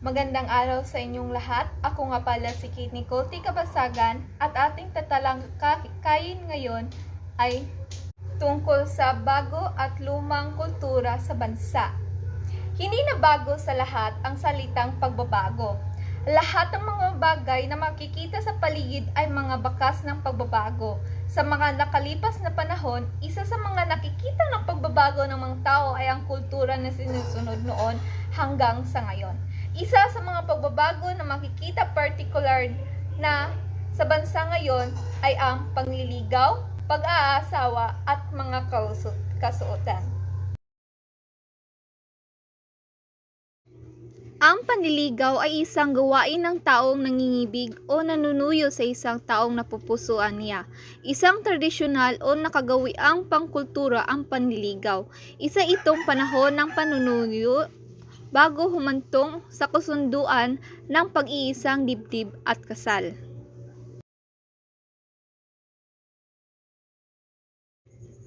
Magandang araw sa inyong lahat. Ako nga pala si Kate Nicole T. Kabasagan at ating tatalakayin ngayon ay tungkol sa bago at lumang kultura sa bansa. Hindi na bago sa lahat ang salitang pagbabago. Lahat ng mga bagay na makikita sa paligid ay mga bakas ng pagbabago. Sa mga nakalipas na panahon, isa sa mga nakikita ng pagbabago ng mga tao ay ang kultura na sinusunod noon hanggang sa ngayon. Isa sa mga pagbabago na makikita particular na sa bansa ngayon ay ang panliligaw, pag-aasawa at mga kasuotan. Ang panliligaw ay isang gawain ng taong nangingibig o nanunuyo sa isang taong napupusuan niya. Isang tradisyonal o nakagawiang pangkultura ang panliligaw. Isa itong panahon ng panunuyo bago humantong sa kasunduan ng pag-iisang dibdib at kasal.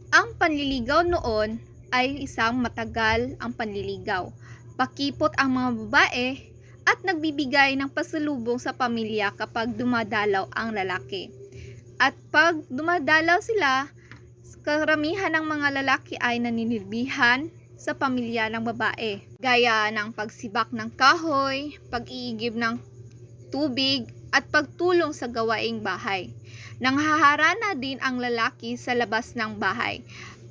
Ang panliligaw noon ay isang matagal ang panliligaw. Pakipot ang mga babae at nagbibigay ng pasalubong sa pamilya kapag dumadalaw ang lalaki. At pag dumadalaw sila, karamihan ng mga lalaki ay naninilbihan sa pamilya ng babae, gaya ng pagsibak ng kahoy, pag-iigib ng tubig, at pagtulong sa gawaing bahay. Nanghaharana din ang lalaki sa labas ng bahay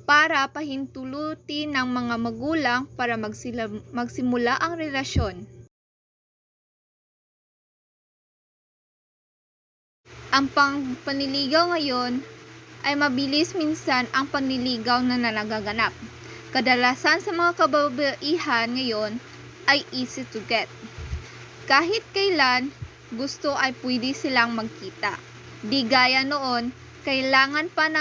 para pahintulutin ng mga magulang para magsimula ang relasyon. Ang panliligaw ngayon ay mabilis minsan ang panliligaw na nagaganap. Kadalasan sa mga kababaihan ngayon ay easy to get. Kahit kailan gusto ay pwede silang magkita. Di gaya noon, kailangan pa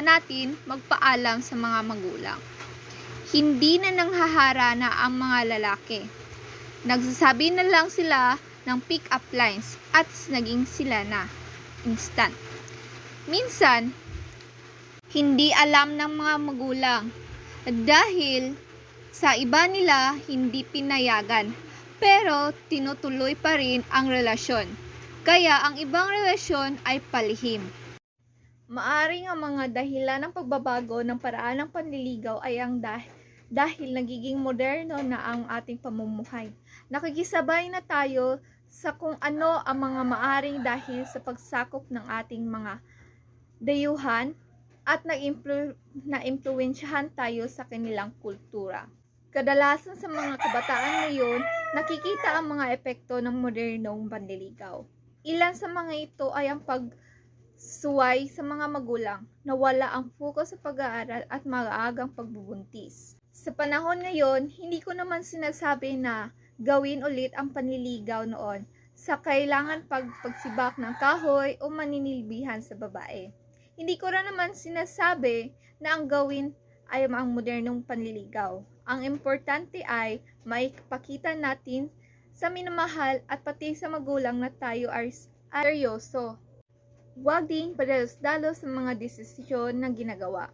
natin magpaalam sa mga magulang. Hindi na nanghaharana ang mga lalaki. Nagsasabi na lang sila ng pick-up lines at naging sila na. Instant. Minsan, hindi alam ng mga magulang dahil sa iba nila hindi pinayagan, pero tinutuloy pa rin ang relasyon. Kaya ang ibang relasyon ay palihim. Maaring ang mga dahilan ng pagbabago ng paraan ng panliligaw ay ang dahil nagiging moderno na ang ating pamumuhay. Nakikisabay na tayo sa kung ano ang mga maaring dahil sa pagsakop ng ating mga dayuhan at na-impluwensyahan tayo sa kanilang kultura. Kadalasan sa mga kabataan ngayon, nakikita ang mga epekto ng modernong panliligaw. Ilan sa mga ito ay ang pagsuway sa mga magulang, nawala ang focus sa pag-aaral at maagang pagbubuntis. Sa panahon ngayon, hindi ko naman sinasabi na gawin ulit ang panliligaw noon sa kailangan pagsibak ng kahoy o maninilbihan sa babae. Hindi ko rin naman sinasabi na ang gawin ay ang modernong panliligaw. Ang importante ay maipakita natin sa minamahal at pati sa magulang na tayo ay seryoso. Huwag ding padalos-dalos sa mga desisyon na ginagawa.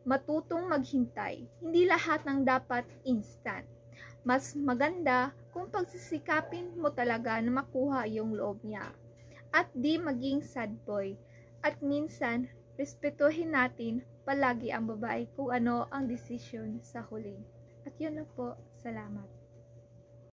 Matutong maghintay. Hindi lahat ng dapat instant. Mas maganda kung pagsisikapin mo talaga na makuha yung loob niya. At di maging sad boy. At minsan, respetuhin natin palagi ang babae kung ano ang desisyon sa huli. At yun na po. Salamat.